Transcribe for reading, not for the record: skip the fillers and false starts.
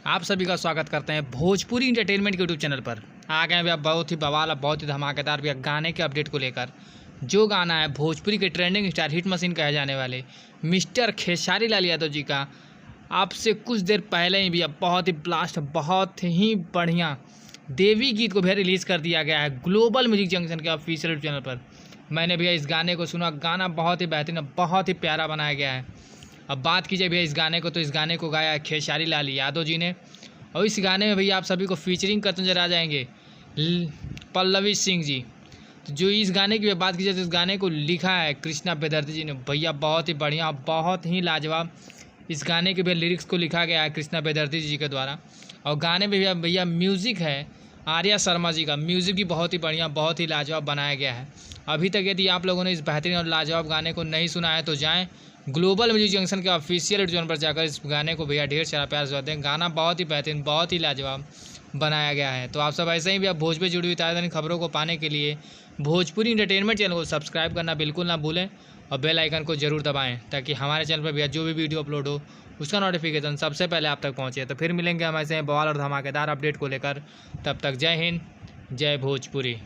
आप सभी का स्वागत करते हैं भोजपुरी इंटरटेनमेंट के यूट्यूब चैनल पर। आ गए हैं भैया बहुत ही बवाल, बहुत ही धमाकेदार भैया गाने के अपडेट को लेकर। जो गाना है भोजपुरी के ट्रेंडिंग स्टार हिट मशीन कहे जाने वाले मिस्टर खेसारी लाल यादव जी का आपसे कुछ देर पहले ही भैया बहुत ही ब्लास्ट, बहुत ही बढ़िया देवी गीत को भी रिलीज़ कर दिया गया है ग्लोबल म्यूजिक जंक्शन के ऑफिशियल चैनल पर। मैंने भैया इस गाने को सुना, गाना बहुत ही बेहतरीन, बहुत ही प्यारा बनाया गया है। अब बात कीजिए भैया इस गाने को, तो इस गाने को गाया है खेसारी लाल यादव जी ने। और इस गाने में भैया आप सभी को फीचरिंग करते नजर आ जाएंगे पल्लवी सिंह जी। तो जो इस गाने की बात की जाए तो इस गाने को लिखा है कृष्णा बेदर्जी जी ने। भैया बहुत ही बढ़िया, बहुत ही लाजवाब इस गाने के भैया लिरिक्स को लिखा गया है कृष्णा बेदर्जी जी के द्वारा। और गाने में भैया म्यूज़िक है आर्या शर्मा जी का। म्यूज़िक भी बहुत ही बढ़िया, बहुत ही लाजवाब बनाया गया है। अभी तक यदि आप लोगों ने इस बेहतरीन और लाजवाब गाने को नहीं सुना है तो जाएँ ग्लोबल म्यूजिक जंक्शन के ऑफिशियल चैनल पर जाकर इस गाने को भैया ढेर सारा प्यार से दें। गाना बहुत ही बेहतरीन, बहुत ही लाजवाब बनाया गया है। तो आप सब ऐसे ही भैया भोजपुरी जुड़ी हुई ताज़ा खबरों को पाने के लिए भोजपुरी इंटरटेनमेंट चैनल को सब्सक्राइब करना बिल्कुल ना भूलें और बेल आइकन को जरूर दबाएं, ताकि हमारे चैनल पर भैया जो भी वीडियो अपलोड हो उसका नोटिफिकेशन सबसे पहले आप तक पहुँचे। तो फिर मिलेंगे हम ऐसे बवाल और धमाकेदार अपडेट को लेकर। तब तक जय हिंद, जय भोजपुरी।